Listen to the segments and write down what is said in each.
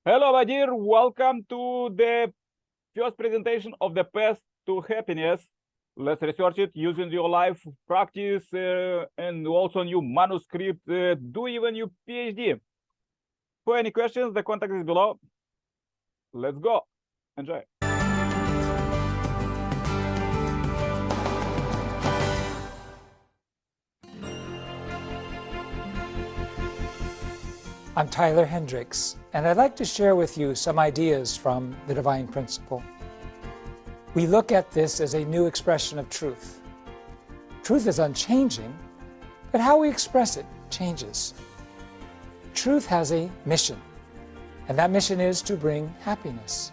Hello, my dear. Welcome to the first presentation of the path to happiness. Let's research it using your life practice and also new manuscript, do even your PhD. For any questions, the contact is below. Let's go. Enjoy. I'm Tyler Hendricks, and I'd like to share with you some ideas from the Divine Principle. We look at this as a new expression of truth. Truth is unchanging, but how we express it changes. Truth has a mission, and that mission is to bring happiness.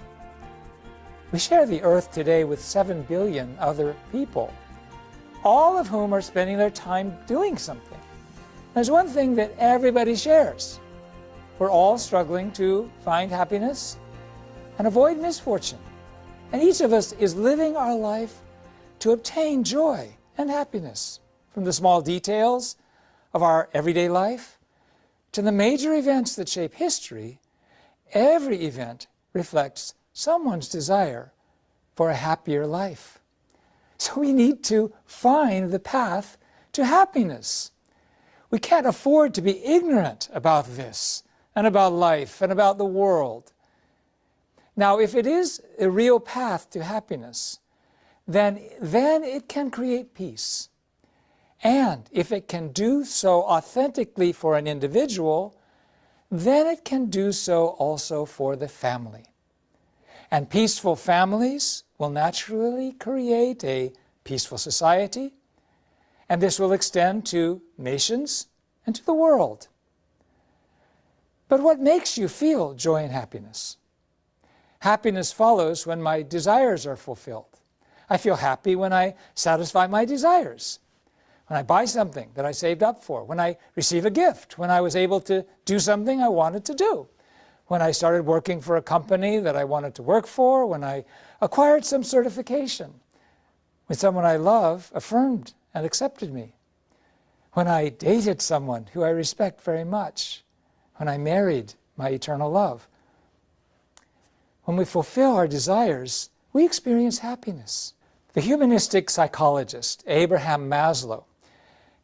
We share the earth today with 7 billion other people, all of whom are spending their time doing something. There's one thing that everybody shares. We're all struggling to find happiness and avoid misfortune. And each of us is living our life to obtain joy and happiness, from the small details of our everyday life to the major events that shape history. Every event reflects someone's desire for a happier life. So we need to find the path to happiness. We can't afford to be ignorant about this, and about life, and about the world. Now, if it is a real path to happiness, then it can create peace. And if it can do so authentically for an individual, then it can do so also for the family. And peaceful families will naturally create a peaceful society, and this will extend to nations and to the world. But what makes you feel joy and happiness? Happiness follows when my desires are fulfilled. I feel happy when I satisfy my desires, when I buy something that I saved up for, when I receive a gift, when I was able to do something I wanted to do, when I started working for a company that I wanted to work for, when I acquired some certification, when someone I love affirmed and accepted me, when I dated someone who I respect very much, when I married my eternal love. When we fulfill our desires, we experience happiness. The humanistic psychologist Abraham Maslow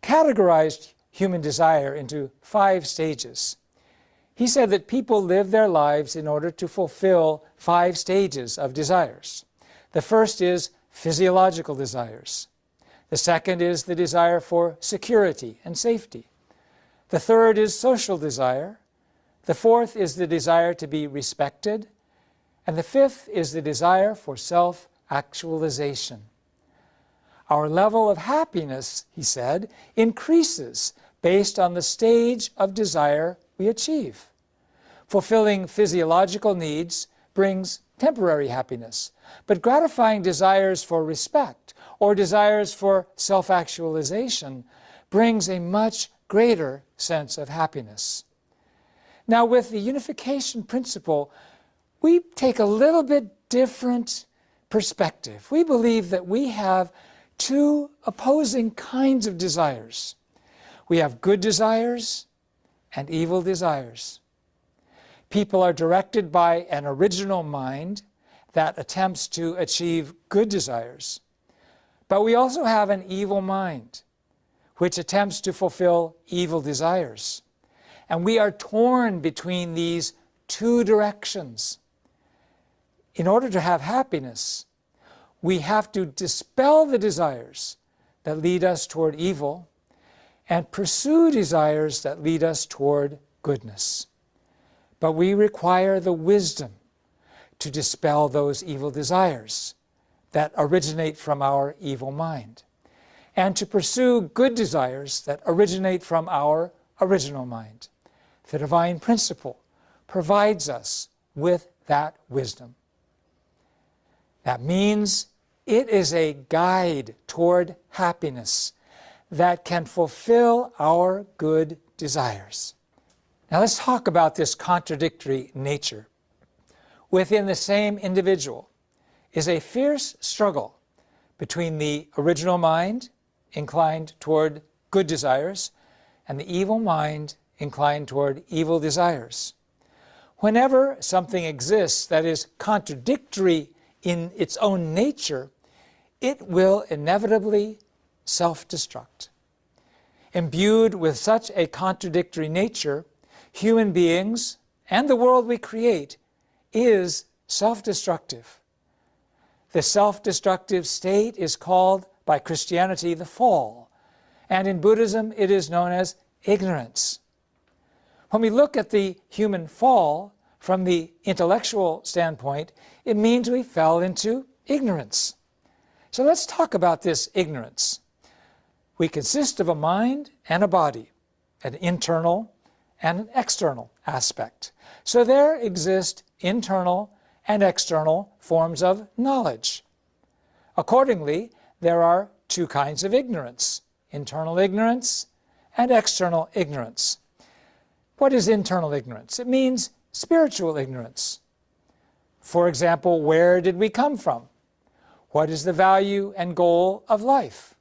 categorized human desire into 5 stages. He said that people live their lives in order to fulfill 5 stages of desires. The first is physiological desires. The second is the desire for security and safety. The third is social desire. The fourth is the desire to be respected. And the fifth is the desire for self-actualization. Our level of happiness, he said, increases based on the stage of desire we achieve. Fulfilling physiological needs brings temporary happiness, but gratifying desires for respect or desires for self-actualization brings a much greater sense of happiness. Now, with the unification principle, we take a little bit different perspective. We believe that we have 2 opposing kinds of desires. We have good desires and evil desires. People are directed by an original mind that attempts to achieve good desires. But we also have an evil mind, which attempts to fulfill evil desires. And we are torn between these 2 directions. In order to have happiness, we have to dispel the desires that lead us toward evil and pursue desires that lead us toward goodness. But we require the wisdom to dispel those evil desires that originate from our evil mind, and to pursue good desires that originate from our original mind. The Divine Principle provides us with that wisdom. That means it is a guide toward happiness that can fulfill our good desires. Now let's talk about this contradictory nature. Within the same individual is a fierce struggle between the original mind, inclined toward good desires, and the evil mind inclined toward evil desires. Whenever something exists that is contradictory in its own nature, it will inevitably self-destruct. Imbued with such a contradictory nature, human beings and the world we create is self-destructive. The self-destructive state is called by Christianity the fall, and in Buddhism it is known as ignorance. When we look at the human fall from the intellectual standpoint, it means we fell into ignorance. So let's talk about this ignorance. We consist of a mind and a body, an internal and an external aspect. So there exist internal and external forms of knowledge. Accordingly, there are two kinds of ignorance: internal ignorance and external ignorance. What is internal ignorance? It means spiritual ignorance. For example, where did we come from? What is the value and goal of life?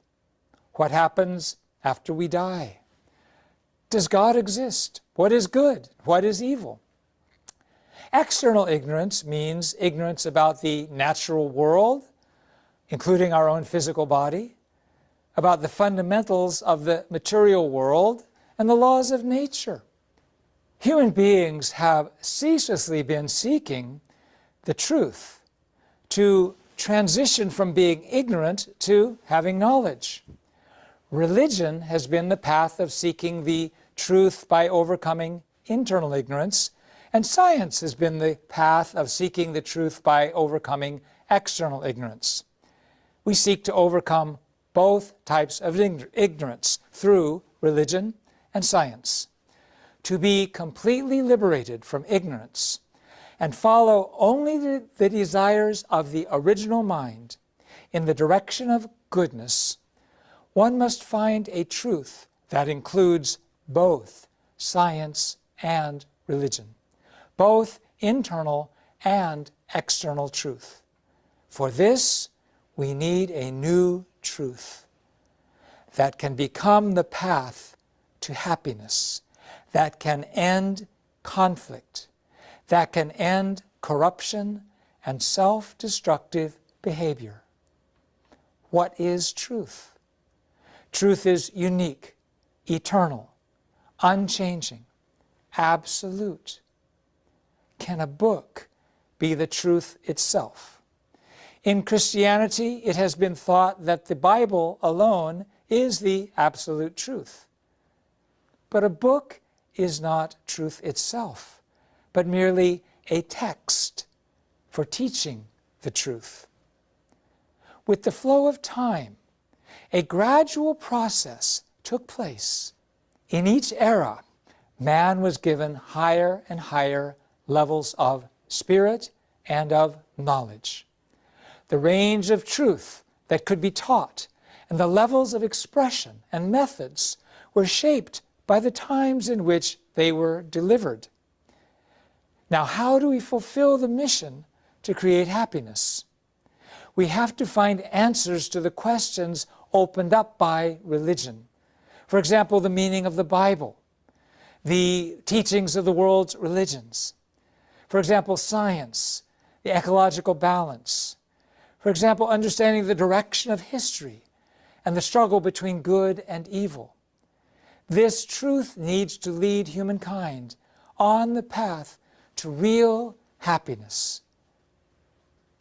What happens after we die? Does God exist? What is good? What is evil? External ignorance means ignorance about the natural world, including our own physical body, about the fundamentals of the material world and the laws of nature. Human beings have ceaselessly been seeking the truth, to transition from being ignorant to having knowledge. Religion has been the path of seeking the truth by overcoming internal ignorance, and science has been the path of seeking the truth by overcoming external ignorance. We seek to overcome both types of ignorance through religion and science. To be completely liberated from ignorance and follow only the desires of the original mind in the direction of goodness, one must find a truth that includes both science and religion, both internal and external truth. For this, we need a new truth that can become the path to happiness, that can end conflict, that can end corruption and self-destructive behavior. What is truth? Truth is unique, eternal, unchanging, absolute. Can a book be the truth itself? In Christianity, it has been thought that the Bible alone is the absolute truth. But a book is not truth itself, but merely a text for teaching the truth. With the flow of time, a gradual process took place. In each era, man was given higher and higher levels of spirit and of knowledge. The range of truth that could be taught and the levels of expression and methods were shaped by the times in which they were delivered. Now, how do we fulfill the mission to create happiness? We have to find answers to the questions opened up by religion. For example, the meaning of the Bible, the teachings of the world's religions. For example, science, the ecological balance. For example, understanding the direction of history and the struggle between good and evil. This truth needs to lead humankind on the path to real happiness.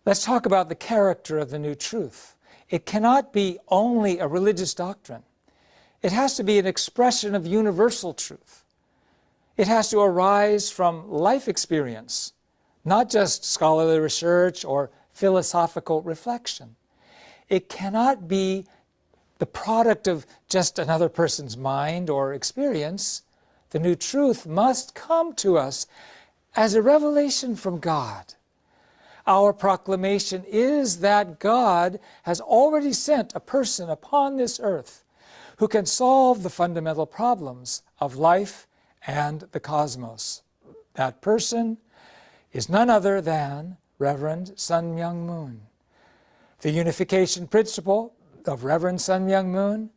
Let's talk about the character of the new truth. It cannot be only a religious doctrine. It has to be an expression of universal truth. It has to arise from life experience, not just scholarly research or philosophical reflection. It cannot be the product of just another person's mind or experience. The new truth must come to us as a revelation from God. Our proclamation is that God has already sent a person upon this earth who can solve the fundamental problems of life and the cosmos. That person is none other than Reverend Sun Myung Moon. The unification principle of Reverend Sun Myung Moon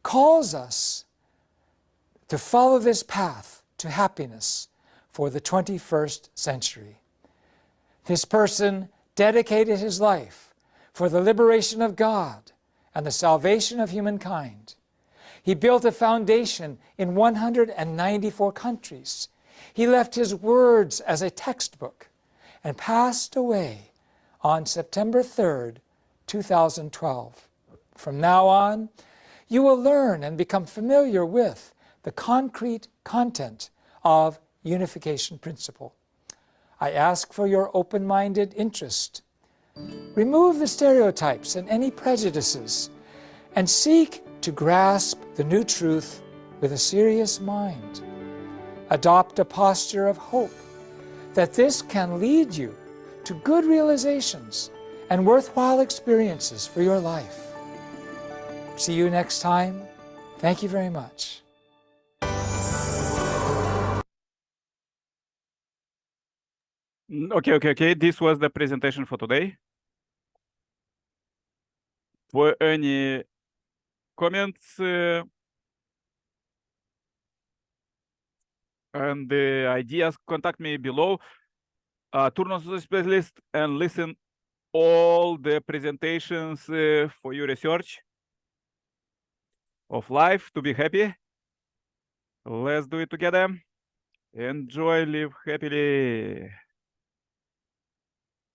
calls us to follow this path to happiness for the 21st century. This person dedicated his life for the liberation of God and the salvation of humankind. He built a foundation in 194 countries. He left his words as a textbook and passed away on September 3rd, 2012. From now on, you will learn and become familiar with the concrete content of unification principle. I ask for your open-minded interest. Remove the stereotypes and any prejudices, and seek to grasp the new truth with a serious mind. Adopt a posture of hope that this can lead you to good realizations and worthwhile experiences for your life. See you next time. Thank you very much. Okay. This was the presentation for today. For any comments and ideas, contact me below. Turn on the specialist and listen all the presentations for your research of life to be happy. Let's do it together. Enjoy, live happily.